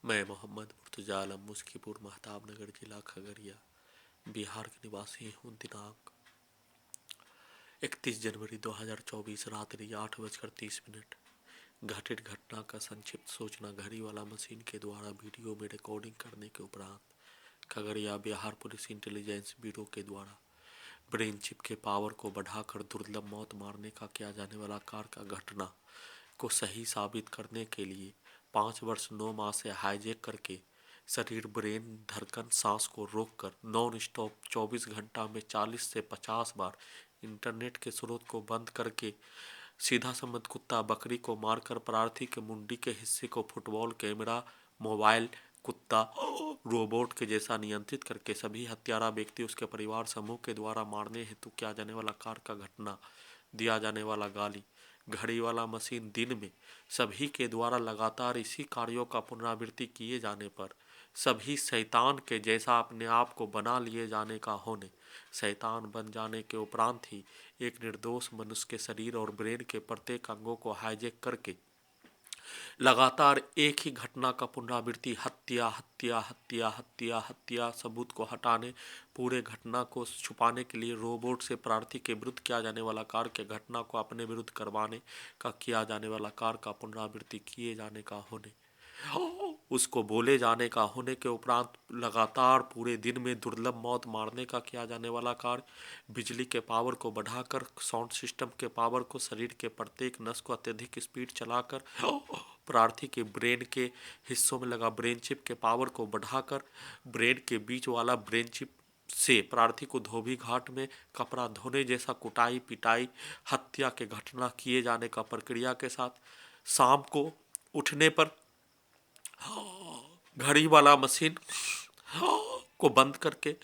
मैं मोहम्मद मुर्तजा आलम मुस्कीपुर महताब नगर जिला खगड़िया बिहार के निवासी हूँ। दिनांक 31 जनवरी 2024 रात्रि 8:30 घटित घटना का संक्षिप्त सूचना। घड़ी वाला मशीन के द्वारा वीडियो में रिकॉर्डिंग करने के उपरांत Khagaria Bihar police intelligence bureau के द्वारा ब्रेन चिप के पावर को बढ़ाकर दुर्लभ मौत मारने का किया जाने वाला कार्य का घटना को सही साबित करने के लिए 5 वर्ष 9 माह से हाईजैक करके शरीर, ब्रेन, धड़कन, सांस को रोककर नॉन स्टॉप 24 घंटा में 40 से 50 बार इंटरनेट के स्रोत को बंद करके सीधा संबंध कुत्ता बकरी को मारकर प्रार्थी के मुंडी के हिस्से को फुटबॉल, कैमरा, मोबाइल, कुत्ता, रोबोट के जैसा नियंत्रित करके सभी हत्यारा व्यक्ति उसके परिवार समूह के द्वारा मारने हेतु किया जाने वाला कार्य का घटना। दिया जाने वाला गाली। घड़ी वाला मशीन दिन में सभी के द्वारा लगातार इसी कार्यों का पुनरावृत्ति किए जाने पर सभी शैतान के जैसा अपने आप को बना लिए जाने का होने, शैतान बन जाने के उपरांत ही एक निर्दोष मनुष्य के शरीर और ब्रेन के प्रत्येक अंगों को हाईजैक करके लगातार एक ही घटना का पुनरावृत्ति, हत्या हत्या हत्या हत्या हत्या, सबूत को हटाने, पूरे घटना को छुपाने के लिए रोबोट से प्रार्थी के विरुद्ध किया जाने वाला कार्य के घटना को अपने विरुद्ध करवाने का किया जाने वाला कार्य का पुनरावृत्ति किए जाने का होने, उसको बोले जाने का होने के उपरांत लगातार पूरे दिन में दुर्लभ मौत मारने का किया जाने वाला कार्य, बिजली के पावर को बढ़ाकर साउंड सिस्टम के पावर को शरीर के प्रत्येक नस को अत्यधिक स्पीड चलाकर प्रार्थी के ब्रेन के हिस्सों में लगा ब्रेन चिप के पावर को बढ़ाकर ब्रेन के बीच वाला ब्रेन चिप से प्रार्थी को धोबी घाट में कपड़ा धोने जैसा कुटाई पिटाई हत्या के घटना किए जाने का प्रक्रिया के साथ शाम को उठने पर घड़ी वाला मशीन को बंद करके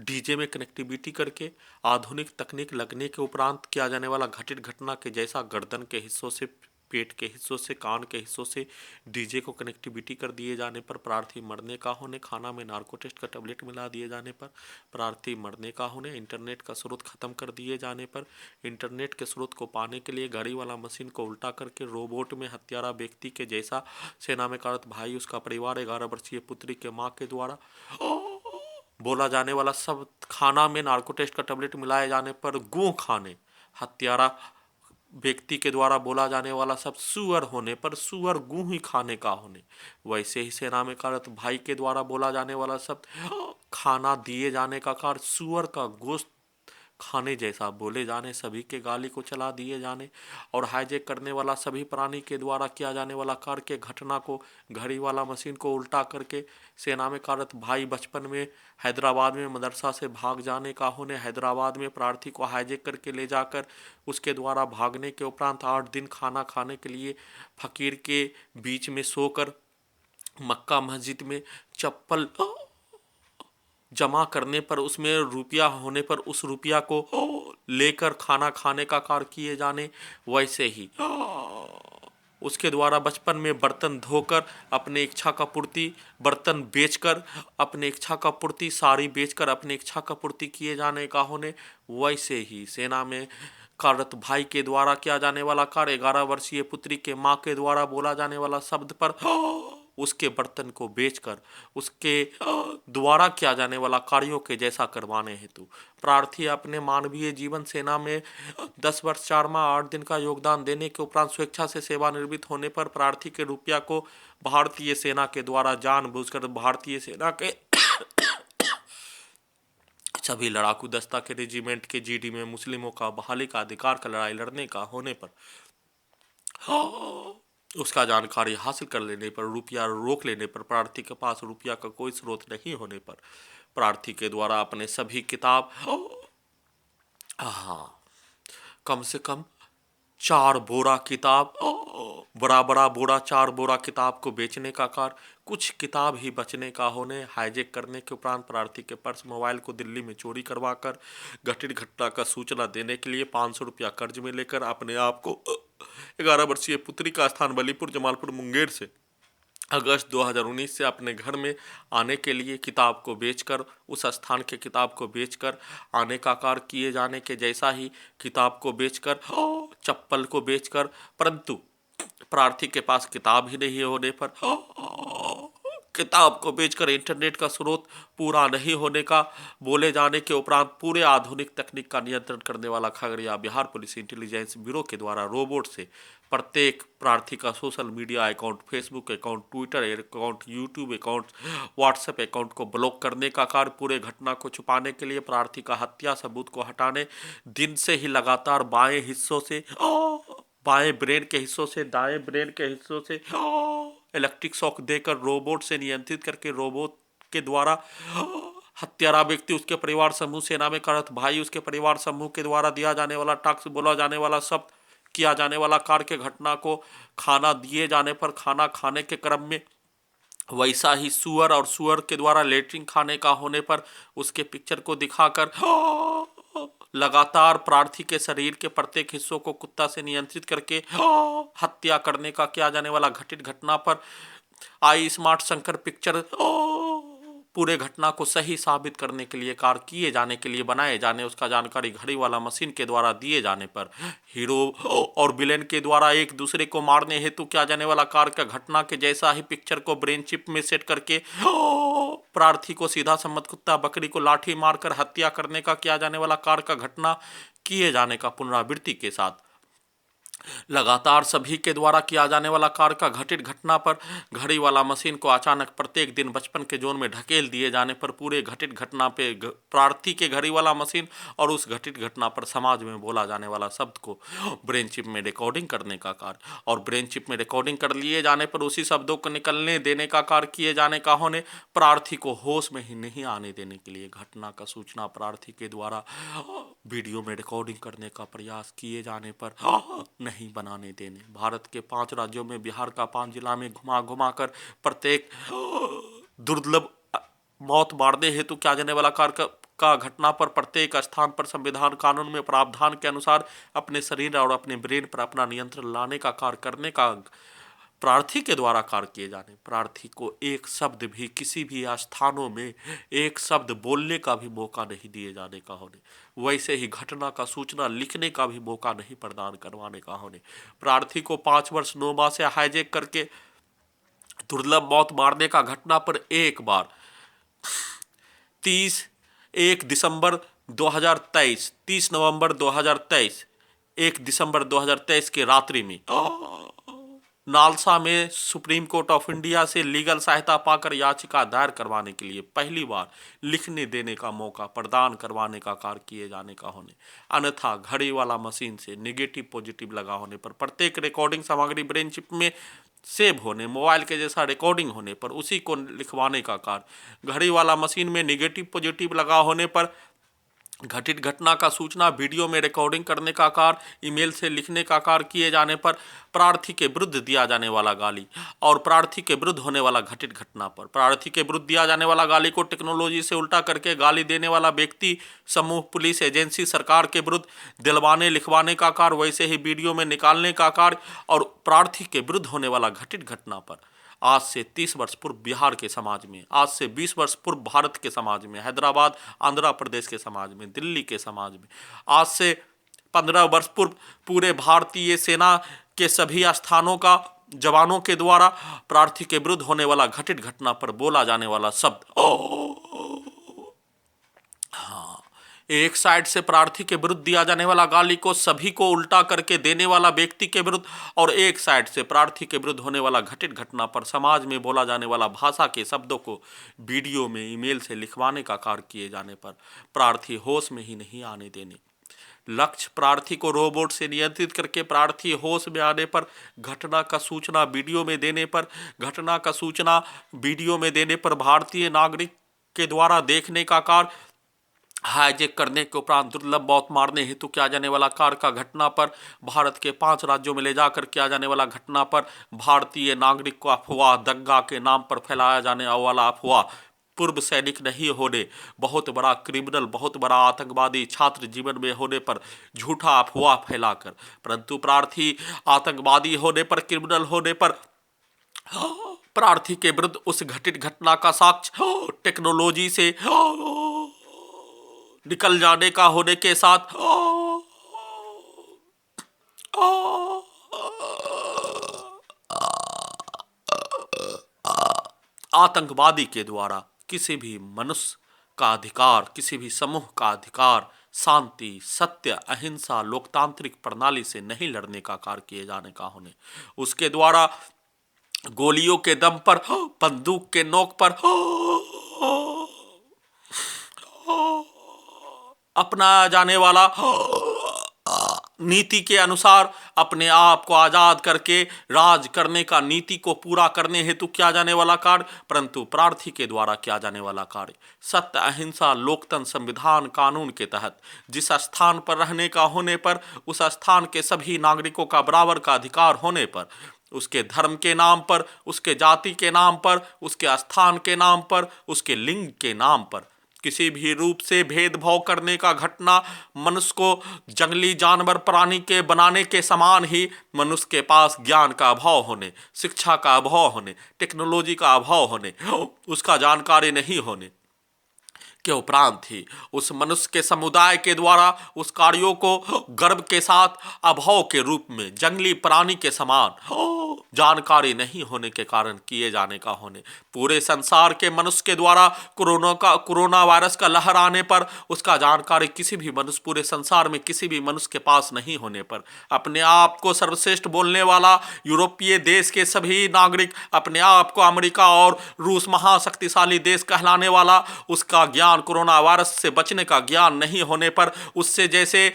डीजे में कनेक्टिविटी करके आधुनिक तकनीक लगने के उपरांत किया जाने वाला घटित घटना के जैसा गर्दन के हिस्सों से, पेट के हिस्सों से, कान के हिस्सों से डीजे को कनेक्टिविटी कर दिए जाने पर प्रार्थी मरने का होने, खाना में नार्को टेस्ट का टैबलेट मिला दिए जाने पर प्रार्थी मरने का होने, इंटरनेट का स्रोत खत्म कर दिए जाने पर इंटरनेट के स्रोत को पाने के लिए गाड़ी वाला मशीन को उल्टा करके रोबोट में हत्यारा व्यक्ति के जैसा सेना में कार्यरत भाई, उसका परिवार, 11 वर्षीय पुत्री के माँ के द्वारा बोला जाने वाला सब खाना में नार्को टेस्ट का टैबलेट मिलाए जाने पर गू खाने, हत्यारा व्यक्ति के द्वारा बोला जाने वाला सब सुअर होने पर सुअर गू ही खाने का होने, वैसे ही सेना में कार्यरत भाई के द्वारा बोला जाने वाला सब खाना दिए जाने का कार्य सुअर का गोश्त खाने जैसा बोले जाने, सभी के गाली को चला दिए जाने और हाईजैक करने वाला सभी प्राणी के द्वारा किया जाने वाला कार्य के घटना को घड़ी वाला मशीन को उल्टा करके सेना में कार्यरत भाई बचपन में हैदराबाद में मदरसा से भाग जाने का होने, हैदराबाद में प्रार्थी को हाईजैक करके ले जाकर उसके द्वारा भागने के उपरांत 8 दिन खाना खाने के लिए फकीर के बीच में सोकर मक्का मस्जिद में चप्पल जमा करने पर उसमें रुपया होने पर उस रुपया को लेकर खाना खाने का कार्य किए जाने, वैसे ही उसके द्वारा बचपन में बर्तन धोकर अपने इच्छा का पूर्ति, बर्तन बेचकर अपने इच्छा का पूर्ति, साड़ी बेचकर अपने इच्छा का पूर्ति किए जाने का होने, वैसे ही सेना में कार्यरत भाई के द्वारा किया जाने वाला कार्य 11 वर्षीय पुत्री के माँ के द्वारा बोला जाने वाला शब्द पर उसके बर्तन को बेचकर उसके द्वारा किया जाने वाला कार्यों के जैसा करवाने हेतु प्रार्थी अपने मानवीय जीवन सेना में 10 वर्ष 4 माह 8 दिन का योगदान देने के उपरांत स्वेच्छा से सेवानिवृत्त होने पर प्रार्थी के रुपया को भारतीय सेना के द्वारा जानबूझकर भारतीय सेना के सभी लड़ाकू दस्ता के रेजिमेंट के जीडी में मुस्लिमों का बहाली का अधिकार का लड़ाई लड़ने का होने पर उसका जानकारी हासिल कर लेने पर, रुपया रोक लेने पर, प्रार्थी के पास रुपया का कोई स्रोत नहीं होने पर प्रार्थी के द्वारा अपने सभी किताब कम से कम 4 बोरा किताब, बड़ा बड़ा बोरा 4 बोरा किताब को बेचने का कार्य, कुछ किताब ही बचने का होने, हाईजैक करने के उपरांत प्रार्थी के पर्स मोबाइल को दिल्ली में चोरी करवाकर घटित घटना का सूचना देने के लिए 500 रुपया कर्ज में लेकर अपने आप को 11 वर्षीय पुत्री का स्थान बलीपुर जमालपुर मुंगेर से अगस्त 2019 से अपने घर में आने के लिए किताब को बेचकर उस स्थान के किताब को बेचकर आने का कार्य किए जाने के जैसा ही किताब को बेचकर चप्पल को बेचकर, परंतु प्रार्थी के पास किताब ही नहीं होने पर, किताब को बेचकर इंटरनेट का स्रोत पूरा नहीं होने का बोले जाने के उपरांत पूरे आधुनिक तकनीक का नियंत्रण करने वाला Khagaria Bihar police intelligence bureau के द्वारा रोबोट से प्रत्येक प्रार्थी का social media account, Facebook account, Twitter account, YouTube account, WhatsApp account को ब्लॉक करने का कार्य पूरे घटना को छुपाने के लिए प्रार्थी का हत्या सबूत को हटाने दिन से ही लगातार बाएं ब्रेन के हिस्सों से दाएं ब्रेन के हिस्सों से इलेक्ट्रिक शॉक देकर रोबोट से नियंत्रित करके रोबोट के द्वारा हत्यारा व्यक्ति, उसके परिवार समूह, सेना में कार्यरत भाई, उसके परिवार समूह के द्वारा दिया जाने वाला टैक्स, बोला जाने वाला शब्द, किया जाने वाला कार्य के घटना को खाना दिए जाने पर खाना खाने के क्रम में वैसा ही सुअर और सुअर के द्वारा लेटरिन खाने का होने पर उसके पिक्चर को दिखाकर लगातार प्रार्थी के शरीर के प्रत्येक हिस्सों को कुत्ता से नियंत्रित करके हत्या करने का किया जाने वाला घटित घटना पर आई स्मार्ट शंकर पिक्चर पूरे घटना को सही साबित करने के लिए कार्य किए जाने के लिए बनाए जाने उसका जानकारी घड़ी वाला मशीन के द्वारा दिए जाने पर हीरो और विलेन के द्वारा एक दूसरे को मारने हेतु किया जाने वाला कार्य का घटना के जैसा ही पिक्चर को ब्रेन चिप में सेट करके प्रार्थी को सीधा सम्मत कुत्ता बकरी को लाठी मारकर हत्या करने का किया जाने वाला कार्य का घटना किए जाने का पुनरावृत्ति के साथ लगातार सभी के द्वारा किया जाने वाला कार्य का घटित घटना पर घड़ी वाला मशीन को अचानक प्रत्येक दिन बचपन के जोन में ढकेल दिए जाने पर पूरे घटित घटना पे प्रार्थी के घड़ी वाला मशीन और उस घटित घटना पर समाज में बोला जाने वाला शब्द को ब्रेन चिप में रिकॉर्डिंग करने का कार्य और ब्रेन चिप में रिकॉर्डिंग कर लिए जाने पर उसी शब्दों को निकलने देने का कार्य किए जाने का होने प्रार्थी को होश में ही नहीं आने देने के लिए घटना का सूचना प्रार्थी के द्वारा वीडियो में रिकॉर्डिंग करने का प्रयास किए जाने पर नहीं बनाने देने भारत के 5 राज्यों में बिहार का 5 जिला में घुमा घुमा कर प्रत्येक दुर्लभ मौत मारने हेतु किया जाने वाला कार्य का घटना पर प्रत्येक स्थान पर संविधान कानून में प्रावधान के अनुसार अपने शरीर और अपने ब्रेन पर अपना नियंत्रण लाने का कार्य करने का प्रार्थी के द्वारा कार्य किए जाने प्रार्थी को एक शब्द भी किसी भी स्थानों में एक शब्द बोलने का भी मौका नहीं दिए जाने का होने वैसे ही घटना का सूचना लिखने का भी मौका नहीं प्रदान करवाने का होने प्रार्थी को 5 वर्ष 9 माह से हाईजैक करके दुर्लभ मौत मारने का घटना पर एक बार 1 नवंबर 2023 1 दिसंबर 2023 के रात्रि में नालसा में सुप्रीम कोर्ट ऑफ इंडिया से लीगल सहायता पाकर याचिका दायर करवाने के लिए पहली बार लिखने देने का मौका प्रदान करवाने का कार्य किए जाने का होने अन्यथा घड़ी वाला मशीन से नेगेटिव पॉजिटिव लगा होने पर प्रत्येक रिकॉर्डिंग सामग्री ब्रेन चिप में सेव होने मोबाइल के जैसा रिकॉर्डिंग होने पर उसी को लिखवाने का कार्य घड़ी वाला मशीन में नेगेटिव पॉजिटिव लगा होने पर घटित घटना का सूचना वीडियो में रिकॉर्डिंग करने का कार्य ईमेल से लिखने का कार्य किए जाने पर प्रार्थी के विरुद्ध दिया जाने वाला गाली और प्रार्थी के विरुद्ध होने वाला घटित घटना पर प्रार्थी के विरुद्ध दिया जाने वाला गाली को टेक्नोलॉजी से उल्टा करके गाली देने वाला व्यक्ति समूह पुलिस एजेंसी सरकार के विरुद्ध दिलवाने लिखवाने का कार्य वैसे ही वीडियो में निकालने का कार्य और प्रार्थी के विरुद्ध होने वाला घटित घटना पर आज से 30 वर्ष पूर्व बिहार के समाज में, आज से 20 वर्ष पूर्व भारत के समाज में, हैदराबाद आंध्र प्रदेश के समाज में, दिल्ली के समाज में, आज से 15 वर्ष पूर्व पूरे भारतीय सेना के सभी स्थानों का जवानों के द्वारा प्रार्थी के विरुद्ध होने वाला घटित घटना पर बोला जाने वाला शब्द एक साइड से प्रार्थी के विरुद्ध दिया जाने वाला गाली को सभी को उल्टा करके देने वाला व्यक्ति के विरुद्ध और एक साइड से प्रार्थी के विरुद्ध होने वाला घटित घटना पर समाज में बोला जाने वाला भाषा के शब्दों को वीडियो में ईमेल से लिखवाने का कार्य किए जाने पर प्रार्थी होश में ही नहीं आने देने लक्ष्य प्रार्थी को रोबोट से नियंत्रित करके प्रार्थी होश में आने पर घटना का सूचना वीडियो में देने पर घटना का सूचना वीडियो में देने पर भारतीय नागरिक के द्वारा देखने का कार्य हाईजैक करने के उपरांत दुर्लभ मौत मारने हेतु किया जाने वाला कार्य का घटना पर भारत के 5 राज्यों में ले जाकर किया जाने वाला घटना पर भारतीय नागरिक को अफवाह दंगा के नाम पर फैलाया जाने वाला अफवाह पूर्व सैनिक नहीं होने बहुत बड़ा क्रिमिनल बहुत बड़ा आतंकवादी छात्र जीवन में होने पर झूठा अफवाह फैलाकर परंतु प्रार्थी आतंकवादी होने पर क्रिमिनल होने पर प्रार्थी के विरुद्ध उस घटित घटना का साक्ष्य टेक्नोलॉजी से निकल जाने का होने के साथ आतंकवादी के द्वारा किसी भी मनुष्य का अधिकार, किसी भी समूह का अधिकार शांति, सत्य, अहिंसा, लोकतांत्रिक प्रणाली से नहीं लड़ने का कार्य किए जाने का होने, उसके द्वारा गोलियों के दम पर, बंदूक के नोक पर अपनाया जाने वाला नीति के अनुसार अपने आप को आजाद करके राज करने का नीति को पूरा करने हेतु किया जाने वाला कार्य, परंतु प्रार्थी के द्वारा किया जाने वाला कार्य सत्य, अहिंसा, लोकतंत्र, संविधान, कानून के तहत जिस स्थान पर रहने का होने पर, उस स्थान के सभी नागरिकों का बराबर का अधिकार होने पर, उसके धर्म के नाम पर, उसके जाति के नाम पर, उसके स्थान के नाम पर, उसके लिंग के नाम पर किसी भी रूप से भेदभाव करने का घटना मनुष्य को जंगली जानवर प्राणी के बनाने के समान ही मनुष्य के पास ज्ञान का अभाव होने, शिक्षा का अभाव होने, टेक्नोलॉजी का अभाव होने, उसका जानकारी नहीं होने के उपरांत ही उस मनुष्य के समुदाय के द्वारा उस कार्यों को गर्व के साथ अभाव के रूप में जंगली प्राणी के समान जानकारी नहीं होने के कारण किए जाने का होने, पूरे संसार के मनुष्य के द्वारा कोरोना वायरस का लहर आने पर उसका जानकारी किसी भी मनुष्य, पूरे संसार में किसी भी मनुष्य के पास नहीं होने पर, अपने आप को सर्वश्रेष्ठ बोलने वाला यूरोपीय देश के सभी नागरिक, अपने आप को अमेरिका और रूस महाशक्तिशाली देश कहलाने वाला, उसका ज्ञान कोरोना वायरस से बचने का ज्ञान नहीं होने पर उससे जैसे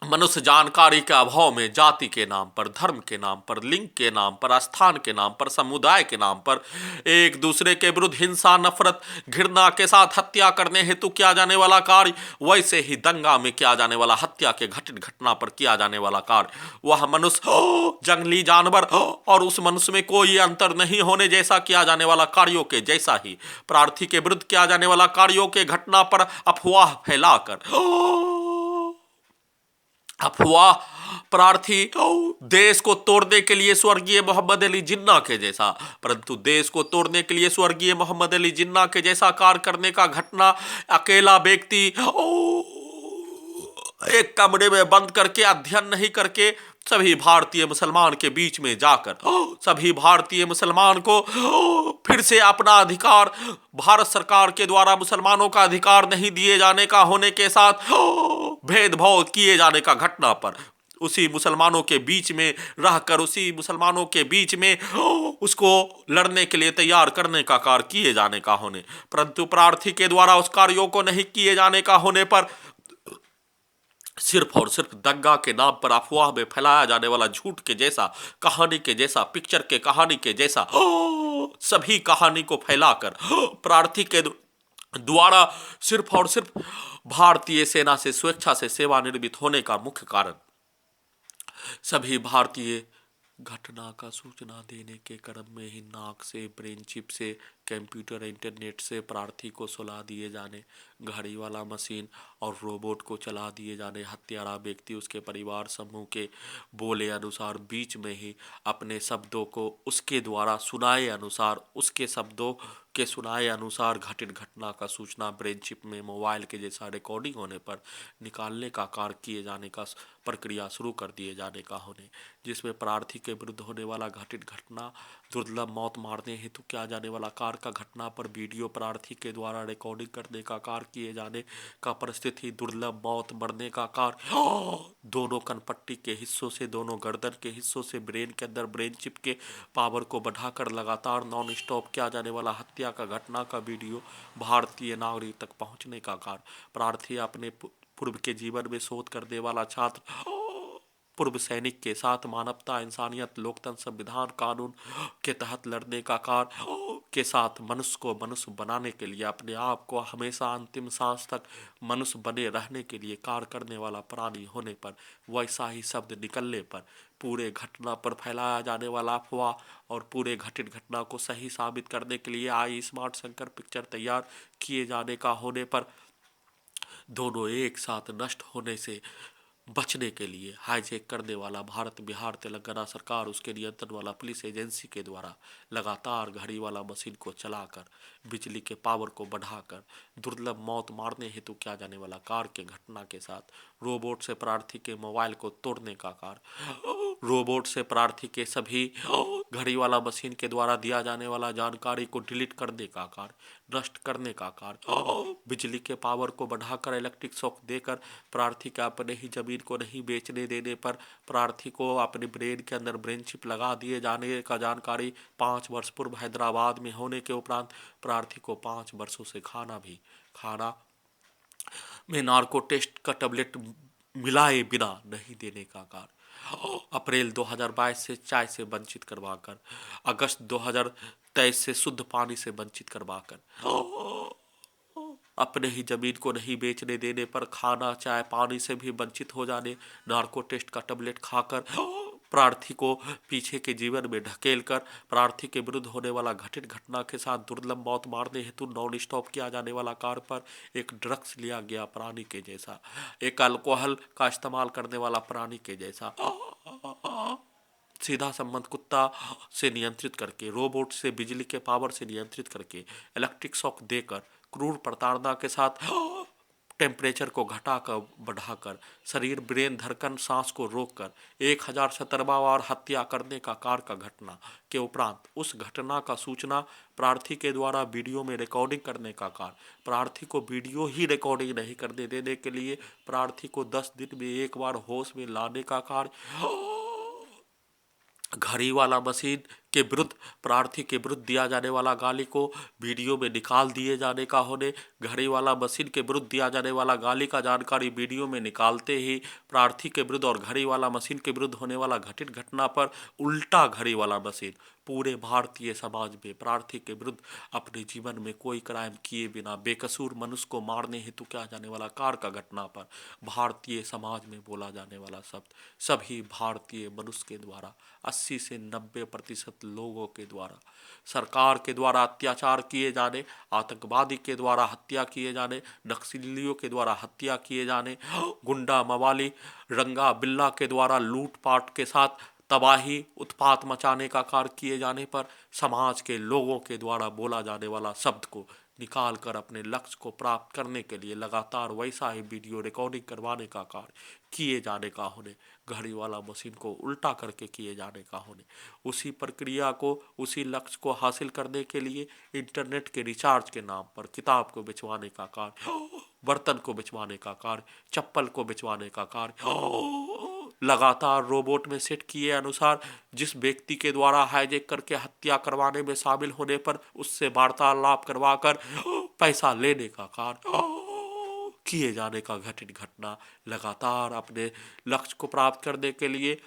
मनुष्य जानकारी के अभाव में जाति के नाम पर, धर्म के नाम पर, लिंग के नाम पर, स्थान के नाम पर, समुदाय के नाम पर एक दूसरे के विरुद्ध हिंसा, नफरत, घृणा के साथ हत्या करने हेतु किया जाने वाला कार्य, वैसे ही दंगा में किया जाने वाला हत्या के घटित घटना पर किया जाने वाला कार्य, वह मनुष्य जंगली जानवर और उस मनुष्य में कोई अंतर नहीं होने जैसा किया जाने वाला कार्यों के जैसा ही प्रार्थी के विरुद्ध किया जाने वाला कार्यों के घटना पर अफवाह फैलाकर अफवाह प्रार्थी देश को तोड़ने के लिए स्वर्गीय मोहम्मद अली जिन्ना के जैसा, परंतु देश को तोड़ने के लिए स्वर्गीय मोहम्मद अली जिन्ना के जैसा कार्य करने का घटना अकेला व्यक्ति एक कमरे में बंद करके अध्ययन नहीं करके सभी भारतीय मुसलमान के बीच में जाकर सभी भारतीय मुसलमान को फिर से अपना अधिकार, भारत सरकार के द्वारा मुसलमानों का अधिकार नहीं दिए जाने का होने के साथ भेदभाव किए जाने का घटना पर उसी मुसलमानों के बीच में रहकर उसी मुसलमानों के बीच में उसको लड़ने के लिए तैयार करने का कार्य किए जाने का होने, परंतु प्रार्थी के द्वारा उस कार्यों को नहीं किए जाने का होने पर सिर्फ और सिर्फ दंगा के नाम पर अफवाह में फैलाया जाने वाला झूठ के जैसा, कहानी के जैसा, पिक्चर के कहानी के जैसा सभी कहानी को फैलाकर प्रार्थी के द्वारा सिर्फ और सिर्फ भारतीय सेना से स्वेच्छा से सेवानिवृत्त होने का मुख्य कारण सभी भारतीय घटना का सूचना देने के क्रम में ही नाक से, ब्रेन चिप से, कंप्यूटर, इंटरनेट से प्रार्थी को सुला दिए जाने, घड़ी वाला मशीन और रोबोट को चला दिए जाने, हत्यारा व्यक्ति उसके परिवार समूह के बोले अनुसार बीच में ही अपने शब्दों को उसके द्वारा सुनाए अनुसार, उसके शब्दों के सुनाए अनुसार घटित घटना का सूचना ब्रेन चिप में मोबाइल के जैसा रिकॉर्डिंग होने पर निकालने का कार्य किए जाने का प्रक्रिया शुरू कर दिए जाने का होने, जिसमें प्रार्थी के विरुद्ध होने वाला घटित घटना, दुर्लभ मौत मारने हेतु किया जाने वाला कार्य का घटना पर वीडियो प्रार्थी के द्वारा रिकॉर्डिंग करने का कार्य किए जाने का परिस्थिति, दुर्लभ मौत मरने का कार्य दोनों कनपट्टी के हिस्सों से, दोनों गर्दन के हिस्सों से ब्रेन के अंदर ब्रेन चिप के पावर को बढ़ाकर लगातार नॉन स्टॉप किया जाने वाला हत्या का घटना का वीडियो भारतीय नागरिक तक पहुंचने का कार्य, प्रार्थी अपने पूर्व के जीवन में शोध करने वाला छात्र पूर्व सैनिक के साथ मानवता, इंसानियत, लोकतंत्र, संविधान, कानून के तहत लड़ने का कार्य के साथ मनुष्य को मनुष्य बनाने के लिए, अपने आप को हमेशा अंतिम सांस तक मनुष्य बने रहने के लिए कार्य करने वाला प्राणी होने पर वैसा ही शब्द निकलने पर पूरे घटना पर फैलाया जाने वाला अफवाह और पूरे घटित घटना को सही साबित करने के लिए आई स्मार्ट शंकर पिक्चर तैयार किए जाने का होने पर दोनों एक साथ नष्ट होने से बचने के लिए हाईजैक करने वाला भारत, बिहार, तेलंगाना सरकार, उसके नियंत्रण वाला पुलिस एजेंसी के द्वारा लगातार घड़ी वाला मशीन को चलाकर बिजली के पावर को बढ़ाकर दुर्लभ मौत मारने हेतु किया जाने वाला कार्य के घटना के साथ रोबोट से प्रार्थी के मोबाइल को तोड़ने का कार्य रोबोट से प्रार्थी के सभी घड़ी वाला मशीन के द्वारा दिया जाने वाला जानकारी को डिलीट करने का कार्य, नष्ट करने का कार्य, बिजली के पावर को बढ़ाकर इलेक्ट्रिक शॉक देकर प्रार्थी के अपने ही जमीन को नहीं बेचने देने पर प्रार्थी को अपने ब्रेन के अंदर ब्रेन चिप लगा दिए जाने का जानकारी 5 वर्ष पूर्व हैदराबाद में होने के उपरांत प्रार्थी को 5 वर्षों से खाना में नार्को टेस्ट का टैबलेट मिलाए बिना नहीं देने का कार्य, अप्रैल 2022 से चाय से वंचित करवाकर, अगस्त 2023 से शुद्ध पानी से वंचित करवाकर, अपने ही जमीन को नहीं बेचने देने पर खाना चाय पानी से भी वंचित हो जाने, नार्को टेस्ट का टैबलेट खाकर प्रार्थी को पीछे के जीवन में ढकेल कर प्रार्थी के विरुद्ध होने वाला घटित घटना के साथ दुर्लभ मौत मारने हेतु नॉन स्टॉप किया जाने वाला कार पर एक ड्रग्स लिया गया प्राणी के जैसा, एक अल्कोहल का इस्तेमाल करने वाला प्राणी के जैसा, सीधा संबंध कुत्ता से नियंत्रित करके, रोबोट से बिजली के पावर से नियंत्रित करके, इलेक्ट्रिक शॉक देकर, क्रूर प्रताड़ना के साथ टेम्परेचर को घटाकर बढ़ाकर, शरीर ब्रेन धड़कन सांस को रोककर 1017वां बार हत्या करने का कार का घटना के उपरांत उस घटना का सूचना प्रार्थी के द्वारा वीडियो में रिकॉर्डिंग करने का कार्य, प्रार्थी को वीडियो ही रिकॉर्डिंग नहीं करने देने के लिए प्रार्थी को 10 दिन में एक बार होश में लाने का कार्य, घड़ी वाला मशीन के विरुद्ध प्रार्थी के विरुद्ध दिया जाने वाला गाली को वीडियो में निकाल दिए जाने का होने, घड़ी वाला मशीन के विरुद्ध दिया जाने वाला गाली का जानकारी वीडियो में निकालते ही प्रार्थी के विरुद्ध और घड़ी वाला मशीन के विरुद्ध होने वाला घटित घटना पर उल्टा घड़ी वाला मशीन पूरे भारतीय समाज में प्रार्थी के विरुद्ध अपने जीवन में कोई क्राइम किए बिना बेकसूर मनुष्य को मारने हेतु किया जाने वाला कार का घटना पर भारतीय समाज में बोला जाने वाला शब्द सभी भारतीय मनुष्य के द्वारा 80 से 90% लोगों के द्वारा सरकार के द्वारा अत्याचार किए जाने, आतंकवादी के द्वारा हत्या किए जाने, नक्सलियों के द्वारा हत्या किए जाने, गुंडा मवाली रंगा बिल्ला के द्वारा लूटपाट के साथ तबाही उत्पात मचाने का कार्य किए जाने पर समाज के लोगों के द्वारा बोला जाने वाला शब्द को निकाल कर अपने लक्ष्य को प्राप्त करने के लिए लगातार वैसा ही वीडियो रिकॉर्डिंग करवाने का कार्य किए जाने का होने, घड़ी वाला मशीन को उल्टा करके किए जाने का होने, उसी प्रक्रिया को उसी लक्ष्य को हासिल करने के लिए इंटरनेट के रिचार्ज के नाम पर किताब को बिचवाने का कार्य, बर्तन को बिचवाने का कार्य, चप्पल को बिचवाने का कार्य, लगातार रोबोट में सेट किए अनुसार जिस व्यक्ति के द्वारा हाईजैक करके हत्या करवाने में शामिल होने पर उससे वार्तालाप करवाकर पैसा लेने का कार्य किए जाने का घटित घटना, लगातार अपने लक्ष्य को प्राप्त करने के लिए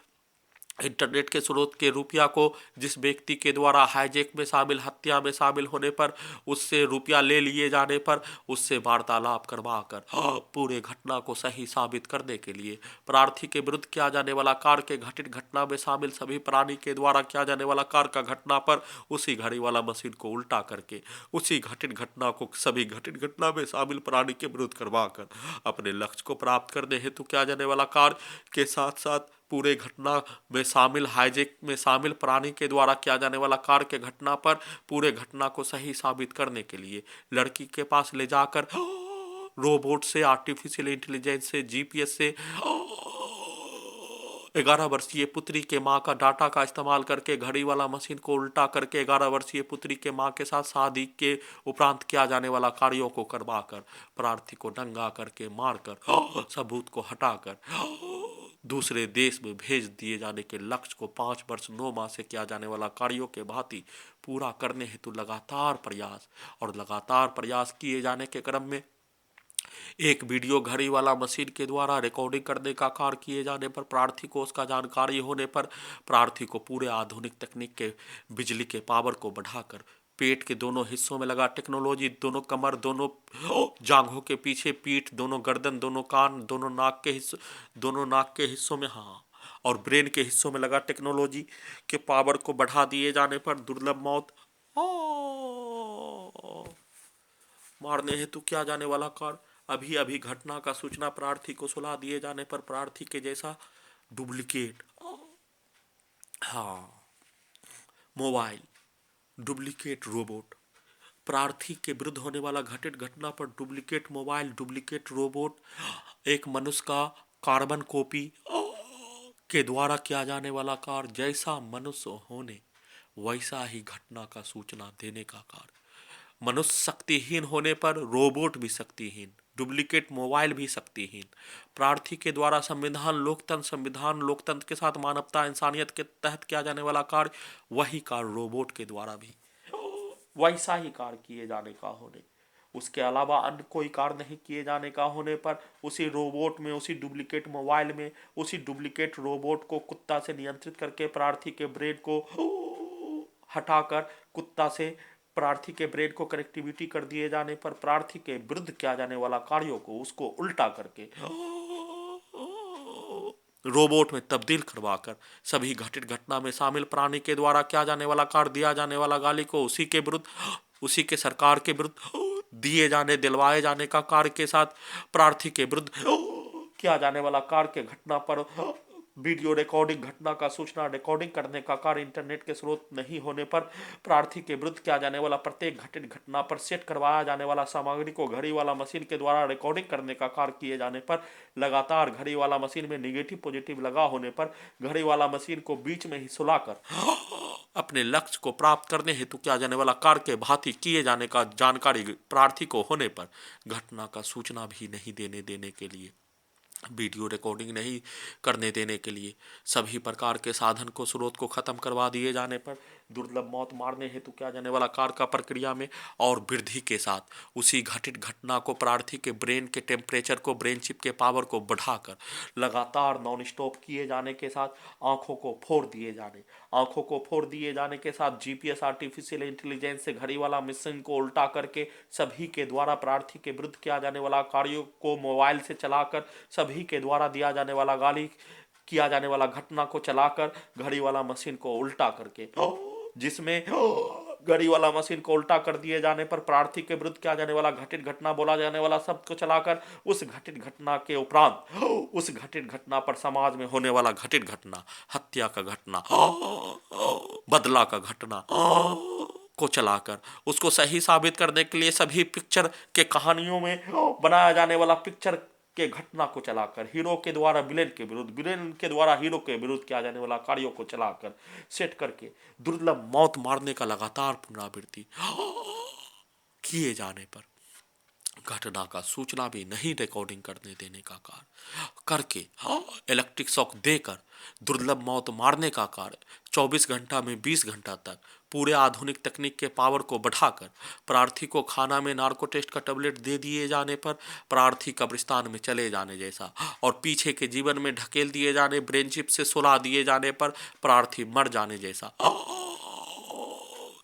इंटरनेट के स्रोत के रुपया को जिस व्यक्ति के द्वारा हाईजैक में शामिल हत्या में शामिल होने पर उससे रुपया ले लिए जाने पर उससे वार्तालाप करवाकर पूरे घटना को सही साबित करने के लिए प्रार्थी के विरुद्ध किया जाने वाला कार्य के घटित घटना में शामिल सभी प्राणी के द्वारा किया जाने वाला कार्य का घटना पर उसी घड़ी वाला मशीन को उल्टा करके उसी घटित घटना को सभी घटित घटना में शामिल प्राणी के विरुद्ध करवाकर अपने लक्ष्य को प्राप्त करने हेतु किया जाने वाला कार्य के साथ साथ पूरे घटना में शामिल हाईजैक में शामिल प्राणी के द्वारा किया जाने वाला कार्य के घटना पर पूरे घटना को सही साबित करने के लिए लड़की के पास ले जाकर रोबोट से आर्टिफिशियल इंटेलिजेंस से जीपीएस से 11 वर्षीय पुत्री के मां का डाटा का इस्तेमाल करके घड़ी वाला मशीन को उल्टा करके 11 वर्षीय पुत्री के मां के साथ शादी के उपरांत किया जाने वाला कार्यों को करवाकर प्रार्थी को नंगा करके मारकर सबूत को हटाकर दूसरे देश में भेज दिए जाने के लक्ष्य को 5 वर्ष 9 माह से किया जाने वाला कार्यों के भांति पूरा करने हेतु लगातार प्रयास किए जाने के क्रम में एक वीडियो घड़ी वाला मशीन के द्वारा रिकॉर्डिंग करने का कार्य किए जाने पर प्रार्थी को उसका जानकारी होने पर प्रार्थी को पूरे आधुनिक तकनीक के बिजली के पावर को बढ़ाकर पेट के दोनों हिस्सों में लगा टेक्नोलॉजी, दोनों कमर, दोनों जांघों के पीछे पीठ, दोनों गर्दन, दोनों कान, दोनों नाक के हिस्सों में और ब्रेन के हिस्सों में लगा टेक्नोलॉजी के पावर को बढ़ा दिए जाने पर दुर्लभ मौत मारने हेतु किया जाने वाला कार्य अभी घटना का सूचना प्रार्थी को सुला दिए जाने पर प्रार्थी के जैसा डुप्लीकेट मोबाइल, डुप्लीकेट रोबोट, प्रार्थी के विरुद्ध होने वाला घटित घटना पर डुप्लीकेट मोबाइल, डुप्लीकेट रोबोट, एक मनुष्य का कार्बन कॉपी के द्वारा किया जाने वाला कार्य जैसा मनुष्य होने वैसा ही घटना का सूचना देने का कार्य। मनुष्य शक्तिहीन होने पर रोबोट भी शक्तिहीन, डुप्लीकेट मोबाइल भी शक्तिहीन। प्रार्थी के द्वारा संविधान लोकतंत्र के साथ मानवता इंसानियत के तहत किया जाने वाला कार्य वही कार्य रोबोट के द्वारा भी वैसा ही कार्य किए जाने का होने, उसके अलावा अन्य कोई कार्य नहीं किए जाने का होने पर उसी रोबोट में, उसी डुप्लीकेट मोबाइल में, उसी डुप्लीकेट रोबोट को कुत्ता से नियंत्रित करके प्रार्थी के ब्रेन को हटाकर कुत्ता से प्रार्थी के ब्रेन को कनेक्टिविटी कर दिए जाने पर प्रार्थी के विरुद्ध किया जाने वाला कार्यों को उसको उल्टा करके रोबोट में तब्दील करवाकर सभी घटित घटना में शामिल प्राणी के द्वारा किया जाने वाला कार्य, दिया जाने वाला गाली को उसी के विरुद्ध, उसी के सरकार के विरुद्ध दिलवाए जाने का कार्य के साथ प्रार्थी के विरुद्ध किया जाने वाला कार्य के घटना पर वीडियो रिकॉर्डिंग, घटना का सूचना रिकॉर्डिंग करने का कार्य इंटरनेट के स्रोत नहीं होने पर प्रार्थी के विरुद्ध किया जाने वाला प्रत्येक घटित घटना पर सेट करवाया जाने वाला सामग्री को घड़ी वाला मशीन के द्वारा रिकॉर्डिंग करने का कार्य किए जाने पर लगातार घड़ी वाला मशीन में निगेटिव पॉजिटिव लगा होने पर घड़ी वाला मशीन को बीच में ही सुलाकर अपने लक्ष्य को प्राप्त करने हेतु किया जाने वाला कार्य के भांति किए जाने का जानकारी प्रार्थी को होने पर घटना का सूचना भी नहीं देने के लिए, वीडियो रिकॉर्डिंग नहीं करने देने के लिए, सभी प्रकार के साधन को स्रोत को खत्म करवा दिए जाने पर दुर्लभ मौत मारने हेतु किया जाने वाला कार्य का प्रक्रिया में और वृद्धि के साथ उसी घटित घटना को प्रार्थी के ब्रेन के टेम्परेचर को, ब्रेन चिप के पावर को बढ़ाकर लगातार नॉन स्टॉप किए जाने के साथ आंखों को फोड़ दिए जाने के साथ जीपीएस आर्टिफिशियल इंटेलिजेंस से घड़ी वाला मशीन को उल्टा करके सभी के द्वारा प्रार्थी के विरुद्ध किया जाने वाला कार्यों को मोबाइल से चलाकर सभी के द्वारा दिया जाने वाला गाली किया जाने वाला घटना को चलाकर घड़ी वाला मशीन को उल्टा करके, जिसमें घड़ी वाला मशीन को उल्टा कर दिए जाने पर प्रार्थी के विरुद्ध किया जाने वाला घटित घटना बोला जाने वाला शब्द को चलाकर उस घटित घटना के उपरांत उस घटित घटना पर समाज में होने वाला घटित घटना, हत्या का घटना, बदला का घटना को चलाकर उसको सही साबित करने के लिए सभी पिक्चर के कहानियों में बनाया जाने वाला पिक्चर के घटना को चलाकर हीरो के द्वारा विलेन के विरुद्ध, विलेन के द्वारा हीरो के विरुद्ध किया जाने वाला कार्यों को चलाकर सेट करके दुर्लभ मौत मारने का लगातार पुनरावृत्ति किए जाने पर घटना का सूचना भी नहीं रिकॉर्डिंग करने देने का कार्य करके इलेक्ट्रिक शॉक देकर दुर्लभ मौत मारने का कार्य 24 घंटा में 20 घंटा तक पूरे आधुनिक तकनीक के पावर को बढ़ाकर प्रार्थी को खाना में नार्को टेस्ट का टेबलेट दे दिए जाने पर प्रार्थी कब्रिस्तान में चले जाने जैसा और पीछे के जीवन में ढकेल दिए जाने, ब्रेन चिप से सुला दिए जाने पर प्रार्थी मर जाने जैसा,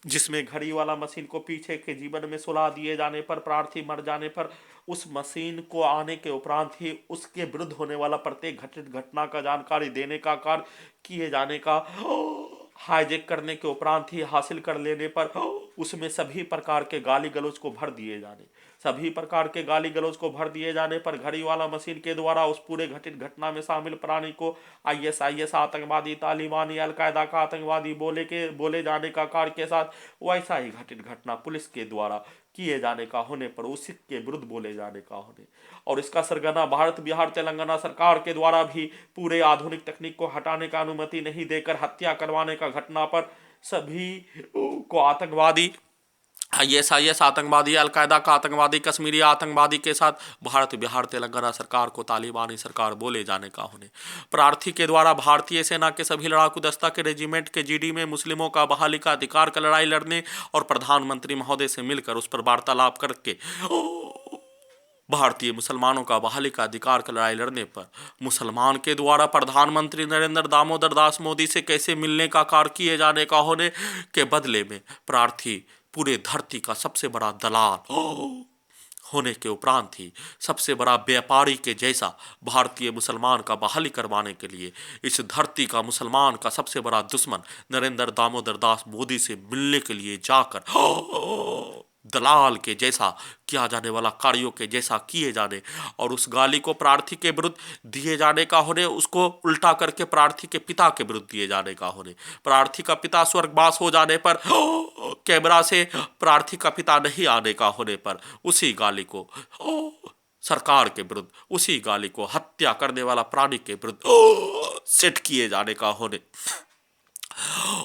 जिसमें घड़ी वाला मशीन को पीछे के जीवन में सुला दिए जाने पर प्रार्थी मर जाने पर उस मशीन को आने के उपरांत ही उसके विरुद्ध होने वाला प्रत्येक घटित घटना का जानकारी देने का कार्य किए जाने का, हाईजैक करने के उपरांत ही हासिल कर लेने पर उसमें सभी प्रकार के गाली गलौज को भर दिए जाने, सभी प्रकार के गाली गलौज को भर दिए जाने पर घड़ी वाला मशीन के द्वारा उस पूरे घटित घटना में शामिल प्राणी को आईएसआईएस आतंकवादी, तालिबानी, अलकायदा का आतंकवादी बोले जाने का कार्य के साथ वैसा ही घटित घटना पुलिस के द्वारा किए जाने का होने पर उसी के विरुद्ध बोले जाने का होने, और इसका सरगना भारत, बिहार, तेलंगाना सरकार के द्वारा भी पूरे आधुनिक तकनीक को हटाने का अनुमति नहीं देकर हत्या करवाने का घटना पर सभी को आतंकवादी, आईएसआईएस आतंकवादी, अलकायदा का आतंकवादी, कश्मीरी आतंकवादी के साथ भारत, बिहार, तेलंगाना सरकार को तालिबानी सरकार बोले जाने का होने, प्रार्थी के द्वारा भारतीय सेना के सभी लड़ाकू दस्ता के रेजिमेंट के जीडी में मुस्लिमों का बहाली का अधिकार का लड़ाई लड़ने और प्रधानमंत्री महोदय से मिलकर उस पर वार्तालाप करके भारतीय मुसलमानों का बहाली का अधिकार का लड़ाई लड़ने पर मुसलमान के द्वारा प्रधानमंत्री नरेंद्र दामोदर दास मोदी से कैसे मिलने का कार्य किए जाने का होने के बदले में प्रार्थी पूरे धरती का सबसे बड़ा दलाल होने के उपरांत ही सबसे बड़ा व्यापारी के जैसा भारतीय मुसलमान का बहाली करवाने के लिए इस धरती का मुसलमान का सबसे बड़ा दुश्मन नरेंद्र दामोदर दास मोदी से मिलने के लिए जाकर दलाल के जैसा किया जाने वाला कार्यों के जैसा किए जाने और उस गाली को प्रार्थी के विरुद्ध दिए जाने का होने, उसको उल्टा करके प्रार्थी के पिता के विरुद्ध दिए जाने का होने, प्रार्थी का पिता स्वर्गवास हो जाने पर कैमरा से प्रार्थी का पिता नहीं आने का होने पर उसी गाली को सरकार के विरुद्ध, उसी गाली को हत्या करने वाला प्राणी के विरुद्ध सेट किए जाने का होने,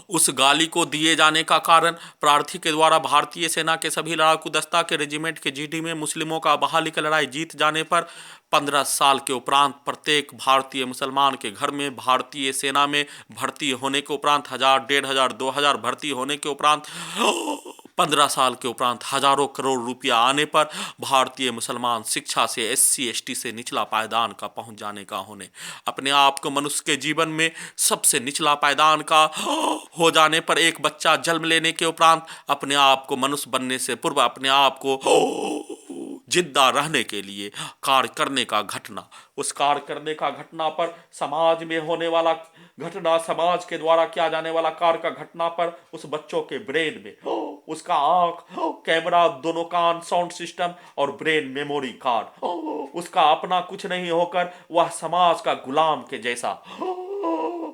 उस गाली को दिए जाने का कारण प्रार्थी के द्वारा भारतीय सेना के सभी लड़ाकू दस्ता के रेजिमेंट के जीडी में मुस्लिमों का बहाली की लड़ाई जीत जाने पर 15 साल के उपरांत प्रत्येक भारतीय मुसलमान के घर में भारतीय सेना में भर्ती होने के उपरांत 1000, 1500, 2000 भर्ती होने के उपरांत 15 साल के उपरांत हजारों करोड़ रुपया आने पर भारतीय मुसलमान शिक्षा से SC ST से निचला पायदान का पहुंच जाने का होने, अपने आप को मनुष्य के जीवन में सबसे निचला पायदान का हो जाने पर एक बच्चा जन्म लेने के उपरांत अपने आप को मनुष्य बनने से पूर्व अपने आप को जिंदा रहने के लिए कार्य करने का घटना, उस कार्य करने का घटना पर समाज में होने वाला घटना, समाज के द्वारा किया जाने वाला कार्य का घटना पर उस बच्चों के ब्रेन में उसका आंख, कैमरा, दोनों कान, साउंड सिस्टम और ब्रेन मेमोरी कार्ड, उसका अपना कुछ नहीं होकर वह समाज का गुलाम के जैसा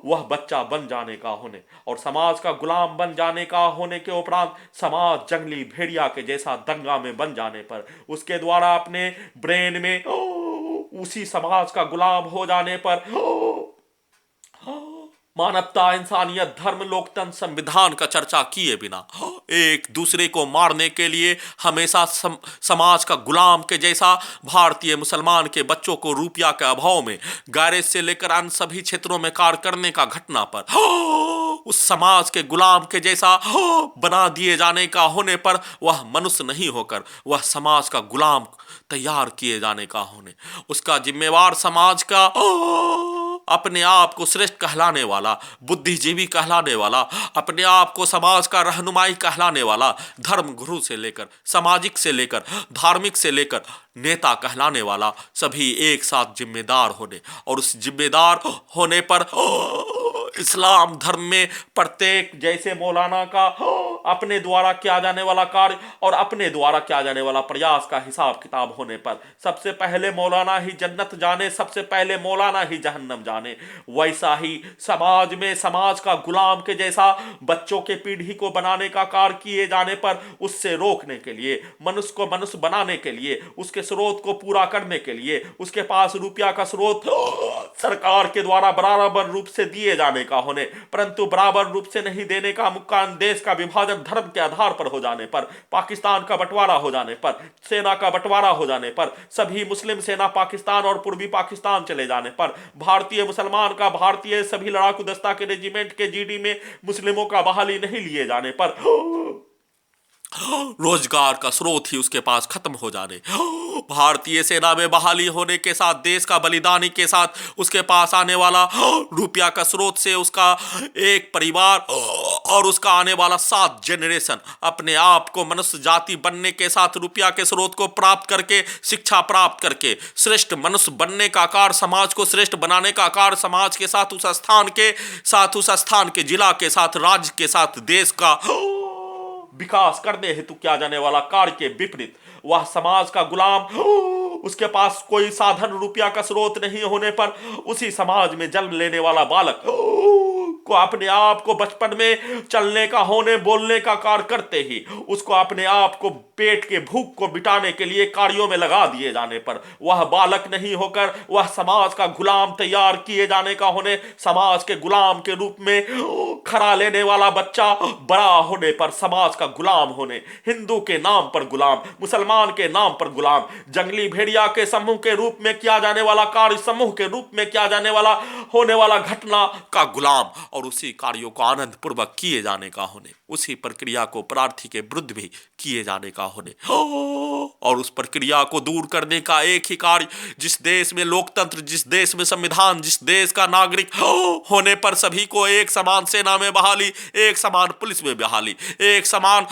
वह बच्चा बन जाने का होने और समाज का गुलाम बन जाने का होने के उपरांत समाज जंगली भेड़िया के जैसा दंगा में बन जाने पर उसके द्वारा अपने ब्रेन में उसी समाज का गुलाम हो जाने पर मानवता, इंसानियत, धर्म, लोकतंत्र, संविधान का चर्चा किए बिना एक दूसरे को मारने के लिए हमेशा समाज का गुलाम के जैसा भारतीय मुसलमान के बच्चों को रुपया के अभाव में गैरेज से लेकर अन्य सभी क्षेत्रों में कार्य करने का घटना पर उस समाज के गुलाम के जैसा बना दिए जाने का होने पर वह मनुष्य नहीं होकर वह समाज का गुलाम तैयार किए जाने का होने, उसका जिम्मेवार समाज का अपने आप को श्रेष्ठ कहलाने वाला, बुद्धिजीवी कहलाने वाला, अपने आप को समाज का रहनुमाई कहलाने वाला, धर्म गुरु से लेकर सामाजिक से लेकर धार्मिक से लेकर नेता कहलाने वाला सभी एक साथ जिम्मेदार होने और उस जिम्मेदार होने पर इस्लाम धर्म में प्रत्येक जैसे मौलाना का अपने द्वारा किया जाने वाला कार्य और अपने द्वारा किया जाने वाला प्रयास का हिसाब किताब होने पर सबसे पहले मौलाना ही जन्नत जाने, सबसे पहले मौलाना ही जहन्नम जाने, वैसा ही समाज में समाज का गुलाम के जैसा बच्चों के पीढ़ी को बनाने का कार्य किए जाने पर उससे रोकने के लिए, मनुष्य को मनुष्य बनाने के लिए, उसके स्रोत को पूरा करने के लिए, उसके पास रुपया का स्रोत सरकार के द्वारा बराबर रूप से दिए जाने का होने परंतु बराबर रूप से नहीं देने का मुकान देश का विभाजन धर्म के आधार पर हो जाने पर, पाकिस्तान का बंटवारा हो जाने पर, सेना का बंटवारा हो जाने पर, सभी मुस्लिम सेना पाकिस्तान और पूर्वी पाकिस्तान चले जाने पर, भारतीय मुसलमान का भारतीय सभी लड़ाकू दस्ता के रेजिमेंट के जीडी में मुस्लिमों का बहाली नहीं लिए जाने पर, रोजगार का स्रोत ही उसके पास खत्म हो जाने, भारतीय सेना में बहाली होने के साथ देश का बलिदानी के साथ उसके पास आने वाला रुपया का स्रोत से उसका एक परिवार और उसका आने वाला 7 जनरेशन अपने आप को मनुष्य जाति बनने के साथ रुपया के स्रोत को प्राप्त करके, शिक्षा प्राप्त करके श्रेष्ठ मनुष्य बनने का कार्य, समाज को श्रेष्ठ बनाने का कार्य, समाज के साथ उस स्थान के जिला के साथ, राज्य के साथ, देश का विकास करने हेतु किया जाने वाला कार्य के विपरीत वह समाज का गुलाम, उसके पास कोई साधन रुपया का स्रोत नहीं होने पर उसी समाज में जन्म लेने वाला बालक को अपने आप को बचपन में चलने का होने, बोलने का कार्य करते ही उसको अपने आप को पेट के भूख को मिटाने के लिए कार्यों में लगा दिए जाने पर वह बालक नहीं होकर वह समाज का गुलाम तैयार किए जाने का होने, समाज के गुलाम के रूप में खड़ा लेने वाला बच्चा बड़ा होने पर समाज का गुलाम होने, हिंदू के नाम पर गुलाम, मुसलमान के नाम पर गुलाम, जंगली भेड़िया के समूह के रूप में किया जाने वाला कार्य, समूह के रूप में किया जाने वाला होने वाला घटना का गुलाम और उसी कार्यों को आनंद पूर्वक किए जाने का होने, उसी प्रक्रिया को प्रार्थी के विरुद्ध भी किए जाने का होने और उस प्रक्रिया को दूर करने का एक ही कार्य, जिस देश में लोकतंत्र, जिस देश में संविधान, जिस देश का नागरिक होने पर सभी को एक समान सेना में बहाली, एक समान पुलिस में बहाली, एक समान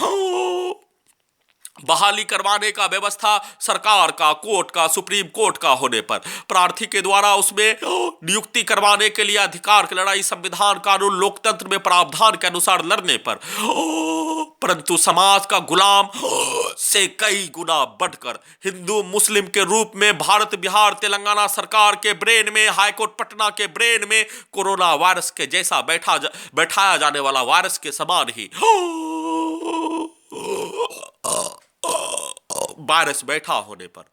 बहाली करवाने का व्यवस्था सरकार का, कोर्ट का, सुप्रीम कोर्ट का होने पर, प्रार्थी के द्वारा उसमें नियुक्ति करवाने के लिए अधिकार की लड़ाई संविधान, कानून, लोकतंत्र में प्रावधान के अनुसार लड़ने पर, परंतु समाज का गुलाम से कई गुना बढ़कर हिंदू मुस्लिम के रूप में भारत, बिहार, तेलंगाना सरकार के ब्रेन में, हाईकोर्ट पटना के ब्रेन में कोरोना वायरस के जैसा बैठाया जाने वाला वायरस के समान ही वायरस बैठा होने पर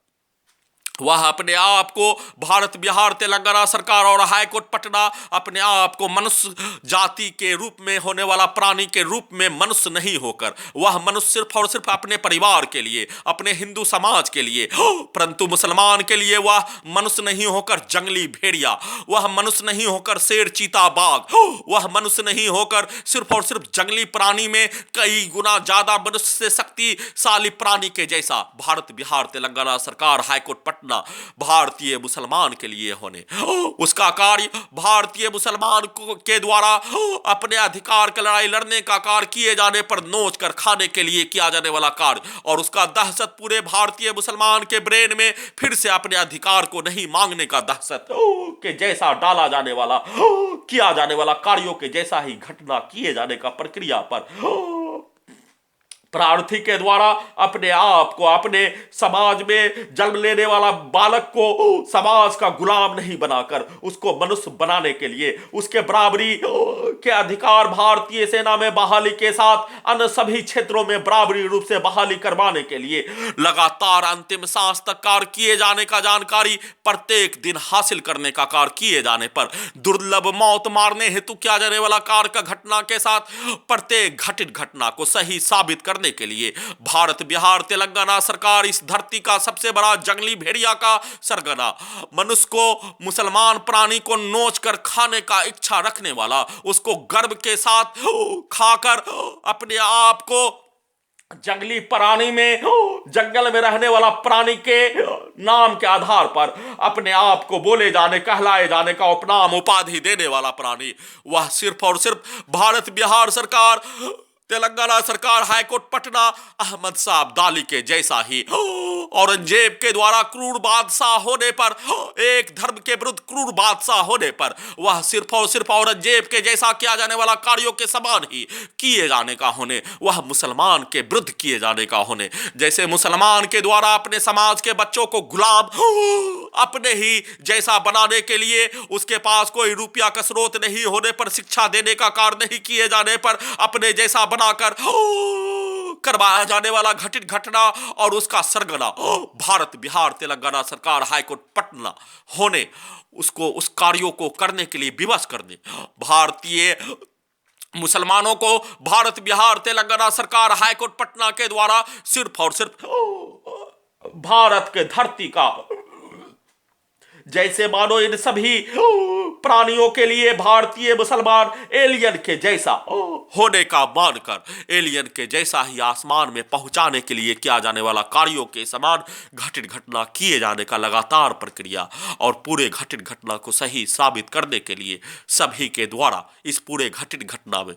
वह अपने आप को भारत बिहार तेलंगाना सरकार और हाईकोर्ट पटना अपने आप को मनुष्य जाति के रूप में होने वाला प्राणी के रूप में मनुष्य नहीं होकर वह मनुष्य सिर्फ और सिर्फ अपने परिवार के लिए, अपने हिंदू समाज के लिए, परंतु मुसलमान के लिए वह मनुष्य नहीं होकर जंगली भेड़िया, वह मनुष्य नहीं होकर शेर चीता बाघ, वह मनुष्य नहीं होकर सिर्फ और सिर्फ जंगली प्राणी में कई गुना ज्यादा मनुष्य से शक्तिशाली प्राणी के जैसा भारत बिहार तेलंगाना सरकार हाईकोर्ट पटना भारतीय मुसलमान के लिए होने, उसका कार्य भारतीय मुसलमान के द्वारा अपने अधिकार की लड़ाई लड़ने का कार्य किए जाने पर नोच कर खाने के लिए किया जाने वाला कार्य, और उसका दहशत पूरे भारतीय मुसलमान के ब्रेन में फिर से अपने अधिकार को नहीं मांगने का दहशत के जैसा डाला जाने वाला, किया जाने वाला कार्यों के जैसा ही घटना किए जाने का प्रक्रिया पर प्रार्थी के द्वारा अपने आप को, अपने समाज में जन्म लेने वाला बालक को समाज का गुलाम नहीं बनाकर उसको मनुष्य बनाने के लिए, उसके बराबरी के अधिकार भारतीय सेना में बहाली के साथ अन्य सभी क्षेत्रों में बराबरी रूप से बहाली करवाने के लिए लगातार अंतिम सांस तक कार्य किए जाने का जानकारी प्रत्येक दिन हासिल करने का कार्य किए जाने पर दुर्लभ मौत मारने हेतु किया जाने वाला कार्य का घटना के साथ प्रत्येक घटित घटना को सही साबित करने के लिए भारत बिहार तेलंगाना सरकार इस धरती का सबसे बड़ा जंगली भेड़िया का सरगना, मनुष्य को, मुसलमान प्राणी को नोच कर खाने का इच्छा रखने वाला, उसको गर्व के साथ खाकर अपने आप को जंगली प्राणी में, जंगल में रहने वाला प्राणी के नाम के आधार पर अपने आप को बोले जाने, कहलाए जाने का उपनाम उपाधि देने वाला प्राणी, वह सिर्फ और सिर्फ भारत बिहार सरकार तेलंगाना सरकार हाईकोर्ट पटना अहमद साहब दाली के जैसा ही औरंगजेब के द्वारा क्रूर बादशाह होने पर, एक धर्म के विरुद्ध क्रूर बादशाह होने पर वह सिर्फ और सिर्फ औरंगजेब के जैसा किया जाने वाला कार्यों के समान ही किए जाने का होने, वह मुसलमान के विरुद्ध किए जाने का होने। जैसे मुसलमान के द्वारा अपने समाज के बच्चों को गुलाम अपने ही जैसा बनाने के लिए उसके पास कोई रुपया का स्रोत नहीं होने पर, शिक्षा देने का कार्य नहीं किए जाने पर अपने जैसा बनाकर करवाया जाने वाला घटित घटना और उसका सरगना भारत बिहार तेलंगाना सरकार हाईकोर्ट पटना होने, उसको उस कार्यों को करने के लिए विवश करने भारतीय मुसलमानों को भारत बिहार तेलंगाना सरकार हाईकोर्ट पटना के द्वारा सिर्फ और सिर्फ भारत के धरती का जैसे मानो इन सभी प्राणियों के लिए भारतीय मुसलमान एलियन के जैसा होने का मानकर एलियन के जैसा ही आसमान में पहुंचाने के लिए किया जाने वाला कार्यों के समान घटित घटना किए जाने का लगातार प्रक्रिया और पूरे घटित घटना को सही साबित करने के लिए सभी के द्वारा इस पूरे घटित घटना में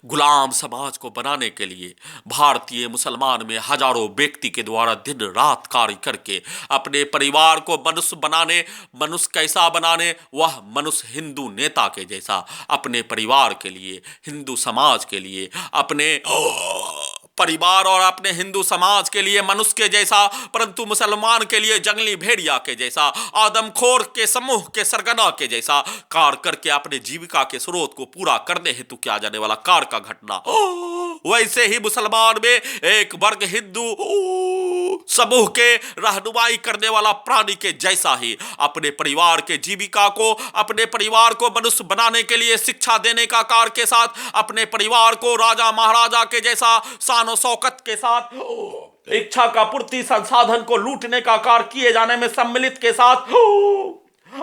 गुलाम समाज को बनाने के लिए भारतीय मुसलमान में हजारों व्यक्ति के द्वारा दिन रात कार्य करके अपने परिवार को मनुष्य बनाने, मनुष्य कैसा बनाने, वह मनुष्य हिंदू नेता के जैसा अपने परिवार के लिए, हिंदू समाज के लिए, अपने परिवार और अपने हिंदू समाज के लिए मनुष्य के जैसा, परंतु मुसलमान के लिए जंगली भेड़िया के जैसा, आदमखोर के समूह के सरगना के जैसा कार्य करके अपने जीविका के स्रोत को पूरा करने हेतु किया जाने वाला कार्य का घटना, वैसे ही मुसलमान में एक वर्ग हिंदू समूह के रहनुमाई करने वाला प्राणी के जैसा ही अपने परिवार के जीविका को, अपने परिवार को मनुष्य बनाने के लिए शिक्षा देने का कार्य के साथ, अपने परिवार को राजा महाराजा के जैसा शान शौकत के साथ इच्छा का पूर्ति संसाधन को लूटने का कार्य किए जाने में सम्मिलित के साथ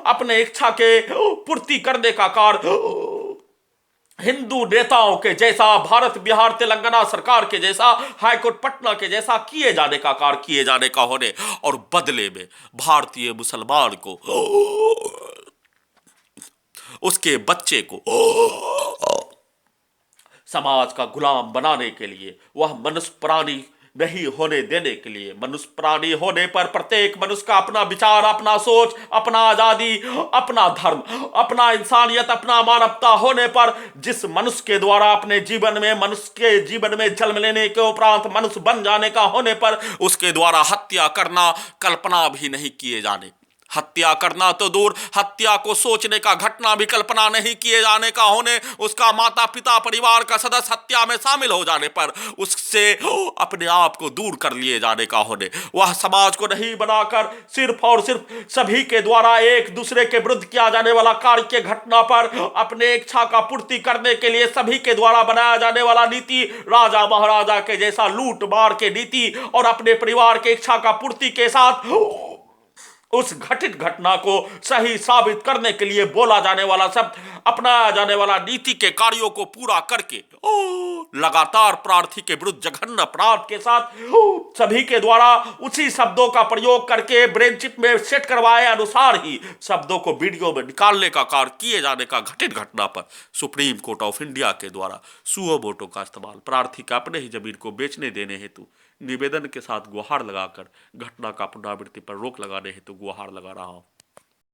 अपने इच्छा के पूर्ति करने का कार्य हिंदू नेताओं के जैसा, भारत बिहार तेलंगाना सरकार के जैसा, हाईकोर्ट पटना के जैसा किए जाने का कार्य किए जाने का होने और बदले में भारतीय मुसलमान को, उसके बच्चे को समाज का गुलाम बनाने के लिए, वह मनुष्य प्राणी नहीं होने देने के लिए, मनुष्य प्राणी होने पर प्रत्येक मनुष्य का अपना विचार, अपना सोच, अपना आजादी, अपना धर्म, अपना इंसानियत, अपना मानवता होने पर जिस मनुष्य के द्वारा अपने जीवन में, मनुष्य के जीवन में जन्म लेने के उपरांत मनुष्य बन जाने का होने पर उसके द्वारा हत्या करना कल्पना भी नहीं किए जाने, हत्या करना तो दूर, हत्या को सोचने का, घटना भी कल्पना नहीं किए जाने का होने, उसका माता पिता परिवार का सदस्य हत्या में शामिल हो जाने पर उससे अपने आप को दूर कर लिए जाने का होने, वह समाज को नहीं बनाकर सिर्फ और सिर्फ सभी के द्वारा एक दूसरे के विरुद्ध किया जाने वाला कार्य के घटना पर अपने इच्छा का पूर्ति करने के लिए सभी के द्वारा बनाया जाने वाला नीति, राजा महाराजा के जैसा लूट मार के नीति और अपने परिवार के इच्छा का पूर्ति के साथ उस घटित घटना को सही साबित करने के लिए बोला जाने वाला शब्द, अपनाया जाने वाला नीति के कार्यों को पूरा करके लगातार प्रार्थी के विरुद्ध जघन्य अपराध के साथ सभी के द्वारा उसी शब्दों का प्रयोग करके ब्रेन चिप में सेट करवाए अनुसार ही शब्दों को वीडियो में निकालने का कार्य किए जाने का घटित घटना पर सुप्रीम कोर्ट ऑफ इंडिया के द्वारा सुओ मोटो का इस्तेमाल प्रार्थी का अपने ही जमीन को बेचने देने हेतु निवेदन के साथ गुहार लगाकर घटना का पुनरावृत्ति पर रोक लगाने हेतु गुहार लगा रहा हूं।